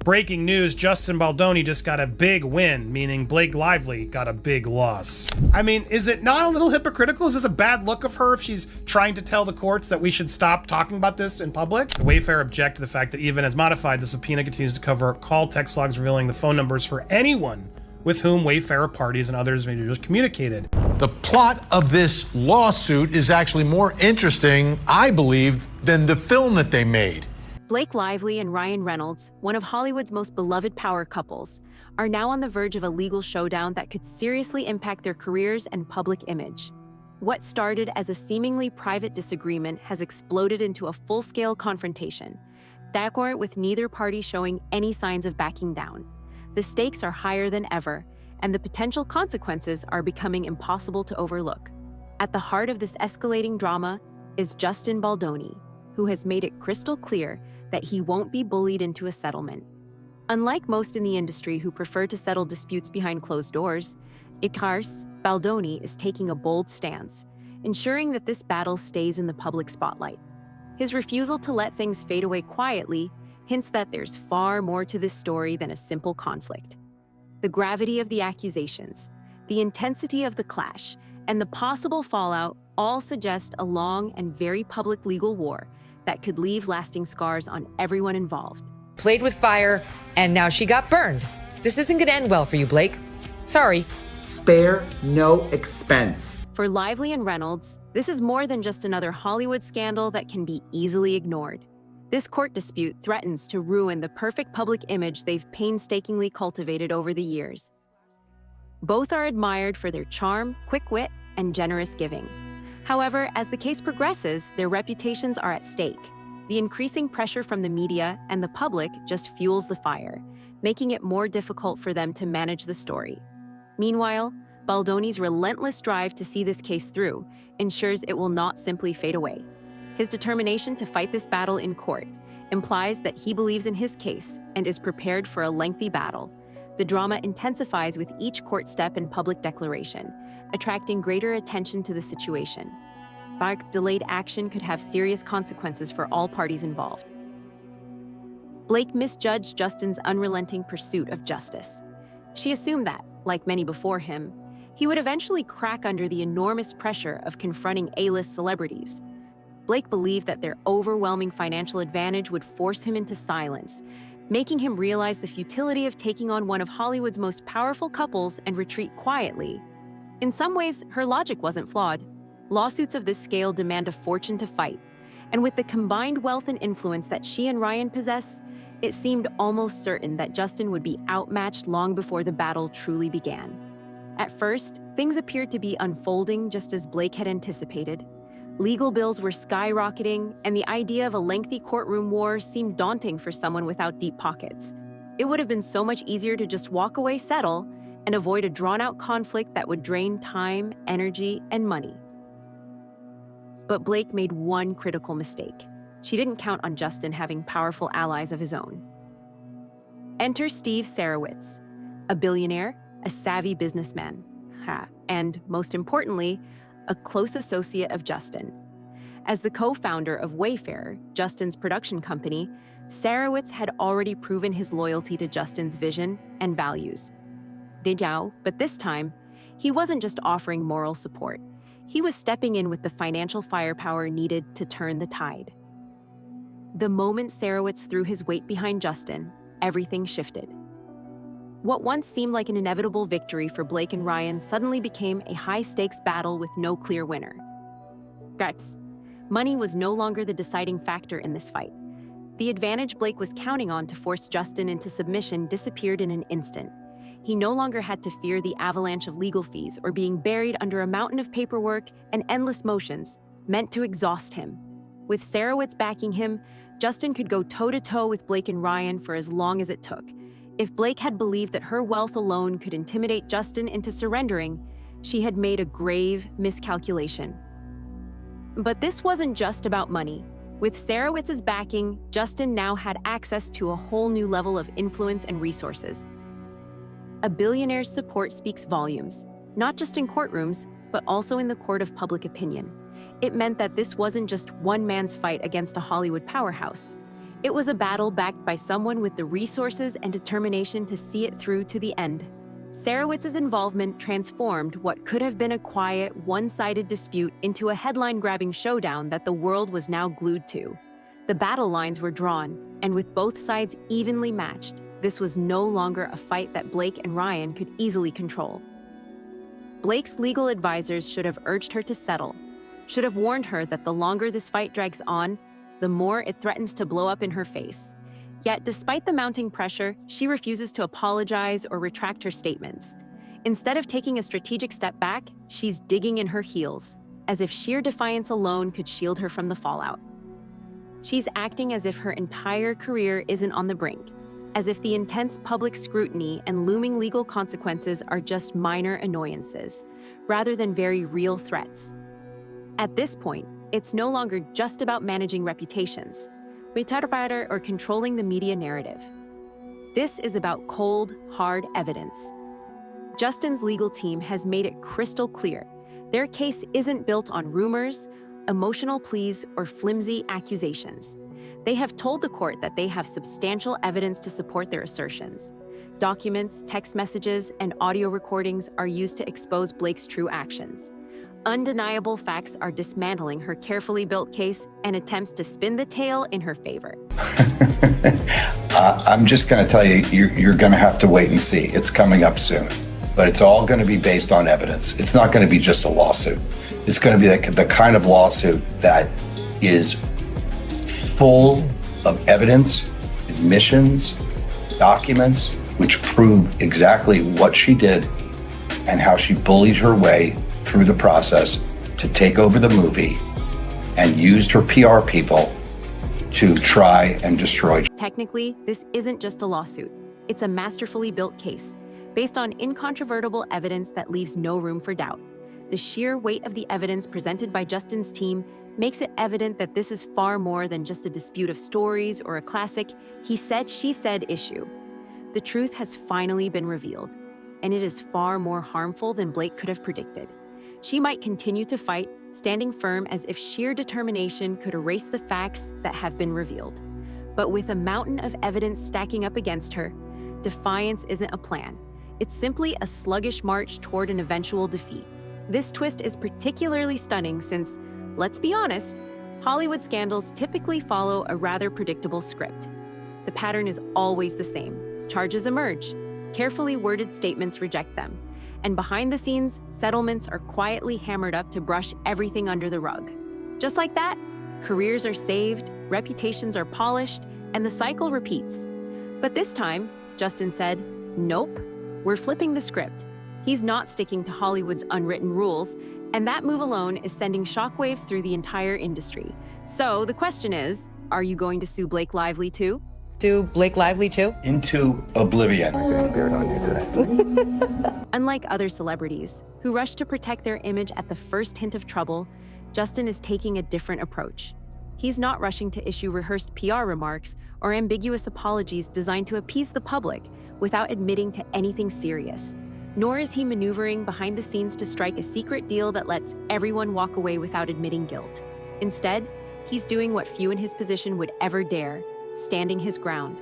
Breaking news, Justin Baldoni just got a big win, meaning Blake Lively got a big loss. I mean, is it not a little hypocritical? Is this a bad look of her if she's trying to tell the courts that we should stop talking about this in public? Wayfair object to the fact that even as modified, the subpoena continues to cover call text logs revealing the phone numbers for anyone with whom Wayfair parties and others individuals communicated. The plot of this lawsuit is actually more interesting, I believe, than the film that they made. Blake Lively and Ryan Reynolds, one of Hollywood's most beloved power couples, are now on the verge of a legal showdown that could seriously impact their careers and public image. What started as a seemingly private disagreement has exploded into a full-scale confrontation, with neither party showing any signs of backing down. The stakes are higher than ever, and the potential consequences are becoming impossible to overlook. At the heart of this escalating drama is Justin Baldoni, who has made it crystal clear that he won't be bullied into a settlement. Unlike most in the industry who prefer to settle disputes behind closed doors, Baldoni is taking a bold stance, ensuring that this battle stays in the public spotlight. His refusal to let things fade away quietly hints that there's far more to this story than a simple conflict. The gravity of the accusations, the intensity of the clash, and the possible fallout all suggest a long and very public legal war that could leave lasting scars on everyone involved. Played with fire, and now she got burned. This isn't gonna end well for you, Blake. Sorry. Spare no expense. For Lively and Reynolds, this is more than just another Hollywood scandal that can be easily ignored. This court dispute threatens to ruin the perfect public image they've painstakingly cultivated over the years. Both are admired for their charm, quick wit, and generous giving. However, as the case progresses, their reputations are at stake. The increasing pressure from the media and the public just fuels the fire, making it more difficult for them to manage the story. Meanwhile, Baldoni's relentless drive to see this case through ensures it will not simply fade away. His determination to fight this battle in court implies that he believes in his case and is prepared for a lengthy battle. The drama intensifies with each court step and public declaration, attracting greater attention to the situation. Delayed action could have serious consequences for all parties involved. Blake misjudged Justin's unrelenting pursuit of justice. She assumed that, like many before him, he would eventually crack under the enormous pressure of confronting A-list celebrities. Blake believed that their overwhelming financial advantage would force him into silence, making him realize the futility of taking on one of Hollywood's most powerful couples and retreat quietly. In some ways, her logic wasn't flawed. Lawsuits of this scale demand a fortune to fight, and with the combined wealth and influence that she and Ryan possess, it seemed almost certain that Justin would be outmatched long before the battle truly began. At first, things appeared to be unfolding just as Blake had anticipated. Legal bills were skyrocketing, and the idea of a lengthy courtroom war seemed daunting for someone without deep pockets. It would have been so much easier to just walk away, settle, and avoid a drawn-out conflict that would drain time, energy, and money. But Blake made one critical mistake. She didn't count on Justin having powerful allies of his own. Enter Steve Sarowitz, a billionaire, a savvy businessman, and, most importantly, a close associate of Justin. As the co-founder of Wayfair, Justin's production company, Sarowitz had already proven his loyalty to Justin's vision and values. But this time, he wasn't just offering moral support. He was stepping in with the financial firepower needed to turn the tide. The moment Sarowitz threw his weight behind Justin, everything shifted. What once seemed like an inevitable victory for Blake and Ryan suddenly became a high-stakes battle with no clear winner. Money was no longer the deciding factor in this fight. The advantage Blake was counting on to force Justin into submission disappeared in an instant. He no longer had to fear the avalanche of legal fees or being buried under a mountain of paperwork and endless motions meant to exhaust him. With Sarowitz backing him, Justin could go toe-to-toe with Blake and Ryan for as long as it took. If Blake had believed that her wealth alone could intimidate Justin into surrendering, she had made a grave miscalculation. But this wasn't just about money. With Sarowitz's backing, Justin now had access to a whole new level of influence and resources. A billionaire's support speaks volumes, not just in courtrooms, but also in the court of public opinion. It meant that this wasn't just one man's fight against a Hollywood powerhouse. It was a battle backed by someone with the resources and determination to see it through to the end. Sarawitz's involvement transformed what could have been a quiet, one-sided dispute into a headline-grabbing showdown that the world was now glued to. The battle lines were drawn, and with both sides evenly matched, this was no longer a fight that Blake and Ryan could easily control. Blake's legal advisors should have urged her to settle, should have warned her that the longer this fight drags on, the more it threatens to blow up in her face. Yet, despite the mounting pressure, she refuses to apologize or retract her statements. Instead of taking a strategic step back, she's digging in her heels, as if sheer defiance alone could shield her from the fallout. She's acting as if her entire career isn't on the brink, as if the intense public scrutiny and looming legal consequences are just minor annoyances, rather than very real threats. At this point, it's no longer just about managing reputations, or controlling the media narrative. This is about cold, hard evidence. Justin's legal team has made it crystal clear. Their case isn't built on rumors, emotional pleas, or flimsy accusations. They have told the court that they have substantial evidence to support their assertions. Documents, text messages, and audio recordings are used to expose Blake's true actions. Undeniable facts are dismantling her carefully built case and attempts to spin the tale in her favor. I'm just going to tell you, you're going to have to wait and see. It's coming up soon. But it's all going to be based on evidence. It's not going to be just a lawsuit. It's going to be the kind of lawsuit that is full of evidence, admissions, documents, which prove exactly what she did and how she bullied her way through the process to take over the movie and used her PR people to try and destroy. Technically, this isn't just a lawsuit. It's a masterfully built case, based on incontrovertible evidence that leaves no room for doubt. The sheer weight of the evidence presented by Justin's team makes it evident that this is far more than just a dispute of stories or a classic he said, she said issue. The truth has finally been revealed, and it is far more harmful than Blake could have predicted. She might continue to fight, standing firm as if sheer determination could erase the facts that have been revealed. But with a mountain of evidence stacking up against her, defiance isn't a plan. It's simply a sluggish march toward an eventual defeat. This twist is particularly stunning since, let's be honest, Hollywood scandals typically follow a rather predictable script. The pattern is always the same. Charges emerge, carefully worded statements reject them, and behind the scenes, settlements are quietly hammered up to brush everything under the rug. Just like that, careers are saved, reputations are polished, and the cycle repeats. But this time, Justin said, nope, we're flipping the script. He's not sticking to Hollywood's unwritten rules, and that move alone is sending shockwaves through the entire industry. So the question is, are you going to sue Blake Lively too? Sue Blake Lively too? Into oblivion. Unlike other celebrities, who rush to protect their image at the first hint of trouble, Justin is taking a different approach. He's not rushing to issue rehearsed PR remarks or ambiguous apologies designed to appease the public without admitting to anything serious. Nor is he maneuvering behind the scenes to strike a secret deal that lets everyone walk away without admitting guilt. Instead, he's doing what few in his position would ever dare, standing his ground.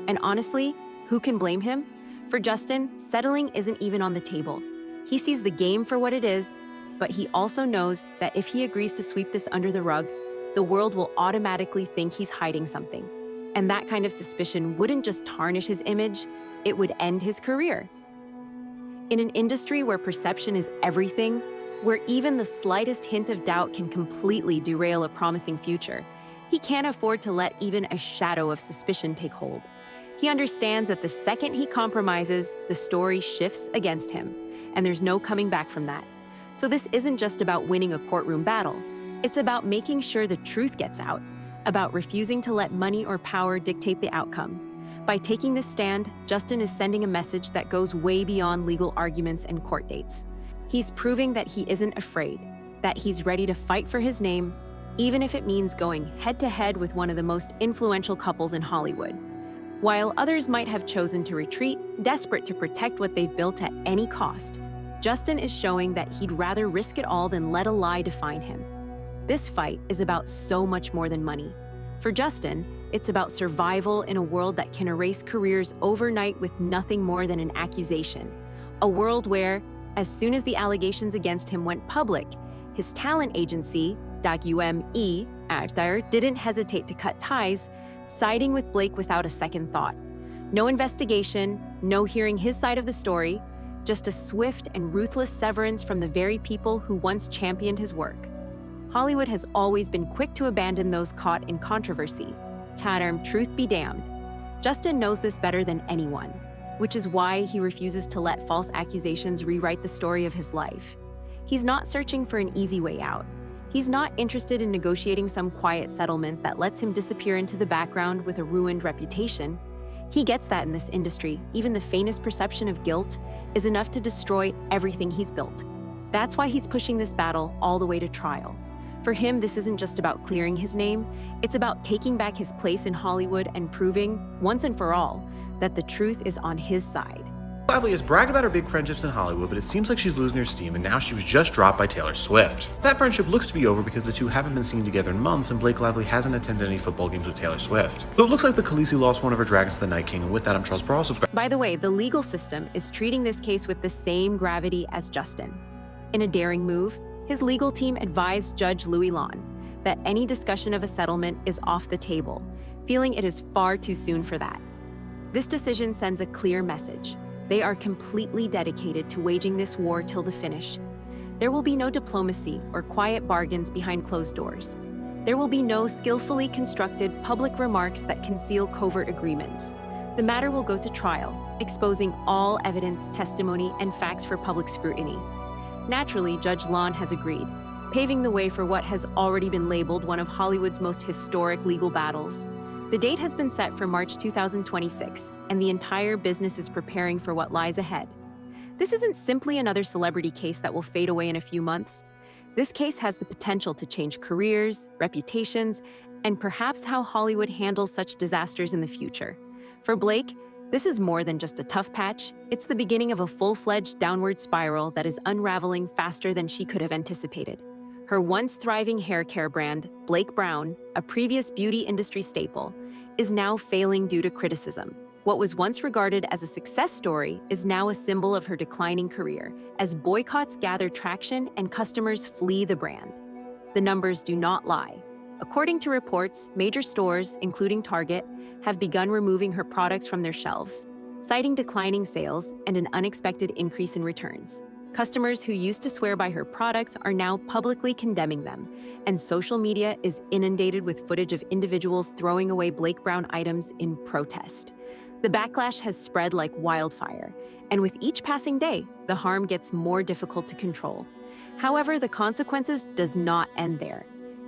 And honestly, who can blame him? For Justin, settling isn't even on the table. He sees the game for what it is, but he also knows that if he agrees to sweep this under the rug, the world will automatically think he's hiding something. And that kind of suspicion wouldn't just tarnish his image, it would end his career. In an industry where perception is everything, where even the slightest hint of doubt can completely derail a promising future, he can't afford to let even a shadow of suspicion take hold. He understands that the second he compromises, the story shifts against him, and there's no coming back from that. So this isn't just about winning a courtroom battle. It's about making sure the truth gets out, about refusing to let money or power dictate the outcome. By taking this stand, Justin is sending a message that goes way beyond legal arguments and court dates. He's proving that he isn't afraid, that he's ready to fight for his name, even if it means going head-to-head with one of the most influential couples in Hollywood. While others might have chosen to retreat, desperate to protect what they've built at any cost, Justin is showing that he'd rather risk it all than let a lie define him. This fight is about so much more than money. For Justin, It's about survival in a world that can erase careers overnight with nothing more than an accusation. A world where, as soon as the allegations against him went public, his talent agency, DagUME, didn't hesitate to cut ties, siding with Blake without a second thought. No investigation, no hearing his side of the story, just a swift and ruthless severance from the very people who once championed his work. Hollywood has always been quick to abandon those caught in controversy. Truth be damned. Justin knows this better than anyone, which is why he refuses to let false accusations rewrite the story of his life. He's not searching for an easy way out. He's not interested in negotiating some quiet settlement that lets him disappear into the background with a ruined reputation. He gets that in this industry, even the faintest perception of guilt is enough to destroy everything he's built. That's why he's pushing this battle all the way to trial. For him, this isn't just about clearing his name, it's about taking back his place in Hollywood and proving, once and for all, that the truth is on his side. Lively has bragged about her big friendships in Hollywood, but it seems like she's losing her steam, and now she was just dropped by Taylor Swift. That friendship looks to be over because the two haven't been seen together in months, and Blake Lively hasn't attended any football games with Taylor Swift. So it looks like the Khaleesi lost one of her dragons to the Night King, and with that, I'm Charles Barral. Subscribe. By the way, the legal system is treating this case with the same gravity as Justin. In a daring move, his legal team advised Judge Louis Lon that any discussion of a settlement is off the table, feeling it is far too soon for that. This decision sends a clear message. They are completely dedicated to waging this war till the finish. There will be no diplomacy or quiet bargains behind closed doors. There will be no skillfully constructed public remarks that conceal covert agreements. The matter will go to trial, exposing all evidence, testimony, and facts for public scrutiny. Naturally, Judge Lon has agreed, paving the way for what has already been labeled one of Hollywood's most historic legal battles. The date has been set for March 2026, and the entire business is preparing for what lies ahead. This isn't simply another celebrity case that will fade away in a few months. This case has the potential to change careers, reputations, and perhaps how Hollywood handles such disasters in the future. For Blake, this is more than just a tough patch. It's the beginning of a full-fledged downward spiral that is unraveling faster than she could have anticipated. Her once thriving hair care brand, Blake Brown, a previous beauty industry staple, is now failing due to criticism. What was once regarded as a success story is now a symbol of her declining career, as boycotts gather traction and customers flee the brand. The numbers do not lie. According to reports, major stores, including Target, have begun removing her products from their shelves, citing declining sales and an unexpected increase in returns. Customers who used to swear by her products are now publicly condemning them, and social media is inundated with footage of individuals throwing away Blake Brown items in protest. The backlash has spread like wildfire, and with each passing day, the harm gets more difficult to control. However, the consequences does not end there.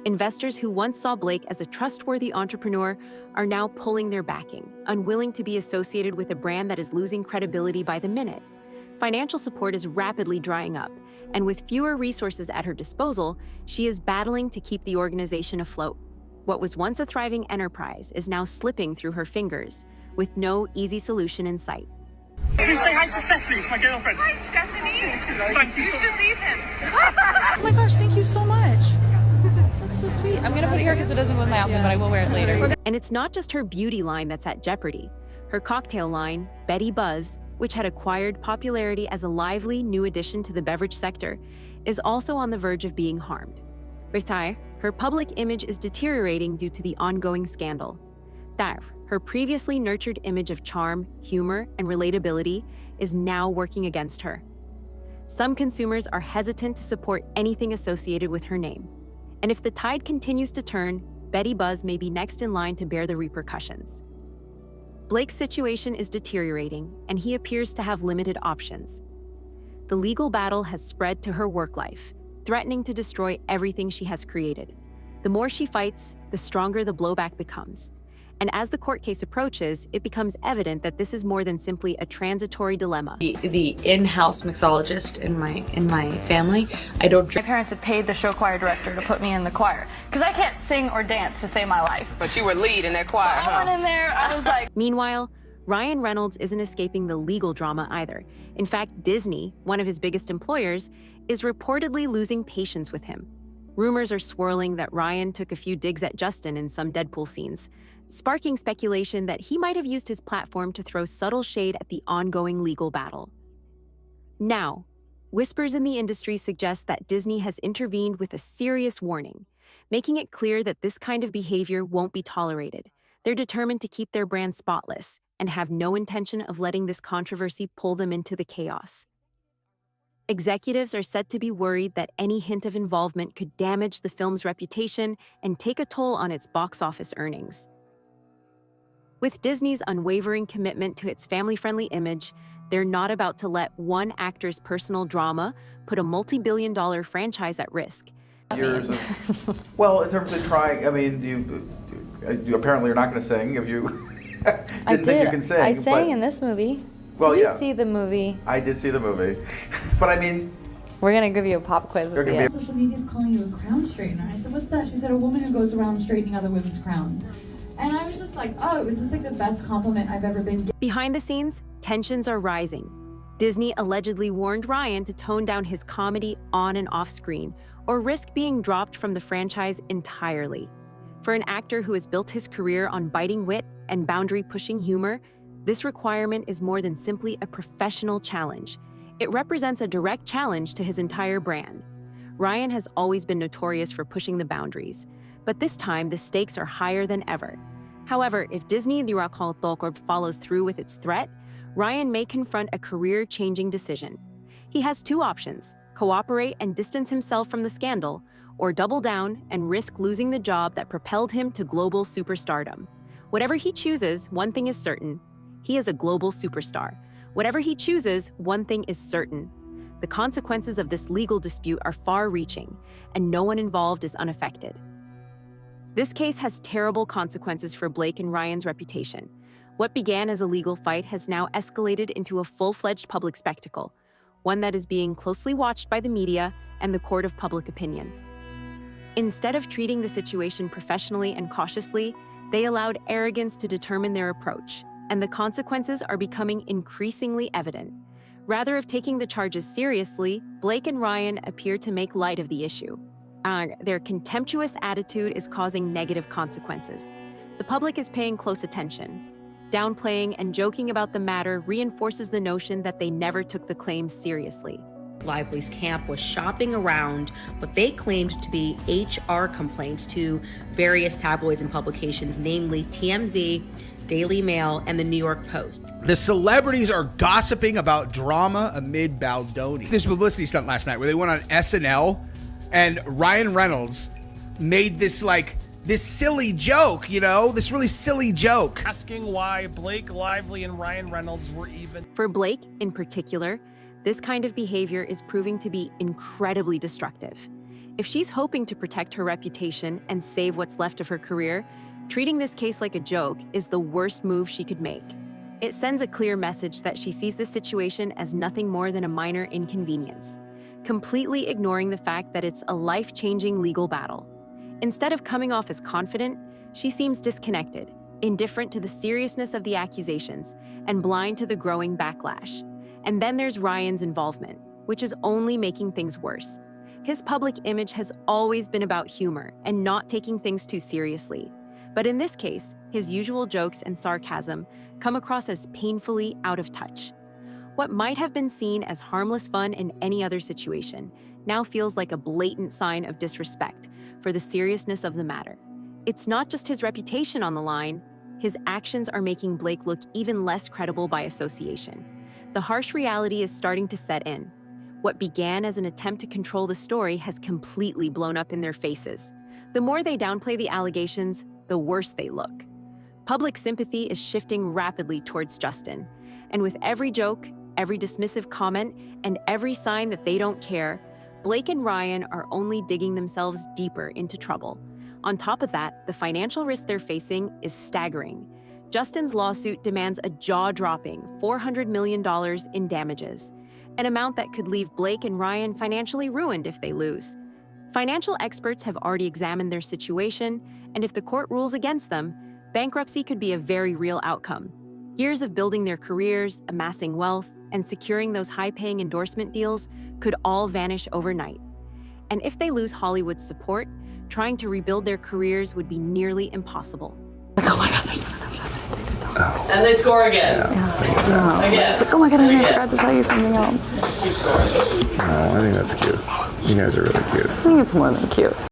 Investors who once saw Blake as a trustworthy entrepreneur are now pulling their backing, unwilling to be associated with a brand that is losing credibility by the minute. Financial support is rapidly drying up, and with fewer resources at her disposal, she is battling to keep the organization afloat. What was once a thriving enterprise is now slipping through her fingers, with no easy solution in sight. Can you say hi to Stephanie? It's my girlfriend. Hi, Stephanie. Thank you You so should leave him. Oh my gosh, thank you so much. That's so sweet. I'm gonna put it here because it doesn't go with my outfit, but I will wear it later. And it's not just her beauty line that's at jeopardy. Her cocktail line, Betty Buzz, which had acquired popularity as a lively new addition to the beverage sector, is also on the verge of being harmed. Her public image is deteriorating due to the ongoing scandal. Her previously nurtured image of charm, humor, and relatability is now working against her. Some consumers are hesitant to support anything associated with her name. And if the tide continues to turn, Betty Buzz may be next in line to bear the repercussions. Blake's situation is deteriorating, and he appears to have limited options. The legal battle has spread to her work life, threatening to destroy everything she has created. The more she fights, the stronger the blowback becomes. And as the court case approaches, it becomes evident that this is more than simply a transitory dilemma. The in-house mixologist in my family, I don't. My parents had paid the show choir director to put me in the choir because I can't sing or dance to save my life. But you were lead in that choir, I went in there, I was like... Meanwhile, Ryan Reynolds isn't escaping the legal drama either. In fact, Disney, one of his biggest employers, is reportedly losing patience with him. Rumors are swirling that Ryan took a few digs at Justin in some Deadpool scenes, sparking speculation that he might have used his platform to throw subtle shade at the ongoing legal battle. Now, whispers in the industry suggest that Disney has intervened with a serious warning, making it clear that this kind of behavior won't be tolerated. They're determined to keep their brand spotless and have no intention of letting this controversy pull them into the chaos. Executives are said to be worried that any hint of involvement could damage the film's reputation and take a toll on its box office earnings. With Disney's unwavering commitment to its family-friendly image, they're not about to let one actor's personal drama put a multi-billion-dollar franchise at risk. Years of, well, in terms of trying, I mean, you apparently you're not going to sing if you didn't think you can sing. I sang in this movie. Well, did you yeah. see the movie? I did see the movie, but I mean, we're gonna give you a pop quiz at the end. Social media's calling you a crown straightener. I said, what's that? She said, a woman who goes around straightening other women's crowns. And I was just like, oh, it was just like the best compliment I've ever been given. Behind the scenes, tensions are rising. Disney allegedly warned Ryan to tone down his comedy on and off screen, or risk being dropped from the franchise entirely. For an actor who has built his career on biting wit and boundary-pushing humor, this requirement is more than simply a professional challenge. It represents a direct challenge to his entire brand. Ryan has always been notorious for pushing the boundaries, but this time the stakes are higher than ever. However, if Disney follows through with its threat, Ryan may confront a career-changing decision. He has two options: cooperate and distance himself from the scandal, or double down and risk losing the job that propelled him to global superstardom. Whatever he chooses, one thing is certain: he is a global superstar. Whatever he chooses, one thing is certain: the consequences of this legal dispute are far-reaching, and no one involved is unaffected. This case has terrible consequences for Blake and Ryan's reputation. What began as a legal fight has now escalated into a full-fledged public spectacle, one that is being closely watched by the media and the court of public opinion. Instead of treating the situation professionally and cautiously, they allowed arrogance to determine their approach, and the consequences are becoming increasingly evident. Rather than taking the charges seriously, Blake and Ryan appear to make light of the issue. Their contemptuous attitude is causing negative consequences. The public is paying close attention. Downplaying and joking about the matter reinforces the notion that they never took the claims seriously. Lively's camp was shopping around what they claimed to be HR complaints to various tabloids and publications, namely TMZ, Daily Mail, and the New York Post. The celebrities are gossiping about drama amid Baldoni. This publicity stunt last night where they went on SNL and Ryan Reynolds made this silly joke, this really silly joke. Asking why Blake Lively and Ryan Reynolds were even. For Blake, in particular, this kind of behavior is proving to be incredibly destructive. If she's hoping to protect her reputation and save what's left of her career, treating this case like a joke is the worst move she could make. It sends a clear message that she sees this situation as nothing more than a minor inconvenience, completely ignoring the fact that it's a life-changing legal battle. Instead of coming off as confident, she seems disconnected, indifferent to the seriousness of the accusations, and blind to the growing backlash. And then there's Ryan's involvement, which is only making things worse. His public image has always been about humor and not taking things too seriously. But in this case, his usual jokes and sarcasm come across as painfully out of touch. What might have been seen as harmless fun in any other situation now feels like a blatant sign of disrespect for the seriousness of the matter. It's not just his reputation on the line. His actions are making Blake look even less credible by association. The harsh reality is starting to set in. What began as an attempt to control the story has completely blown up in their faces. The more they downplay the allegations, the worse they look. Public sympathy is shifting rapidly towards Justin, and with every joke, every dismissive comment, and every sign that they don't care, Blake and Ryan are only digging themselves deeper into trouble. On top of that, the financial risk they're facing is staggering. Justin's lawsuit demands a jaw-dropping $400 million in damages, an amount that could leave Blake and Ryan financially ruined if they lose. Financial experts have already examined their situation, and if the court rules against them, bankruptcy could be a very real outcome. Years of building their careers, amassing wealth, and securing those high-paying endorsement deals could all vanish overnight. And if they lose Hollywood's support, trying to rebuild their careers would be nearly impossible. Oh my God, there's not enough time. And they score again. Again. It's like, oh my God, I forgot to tell you something else. Oh, I think that's cute. You guys are really cute. I think it's more than cute.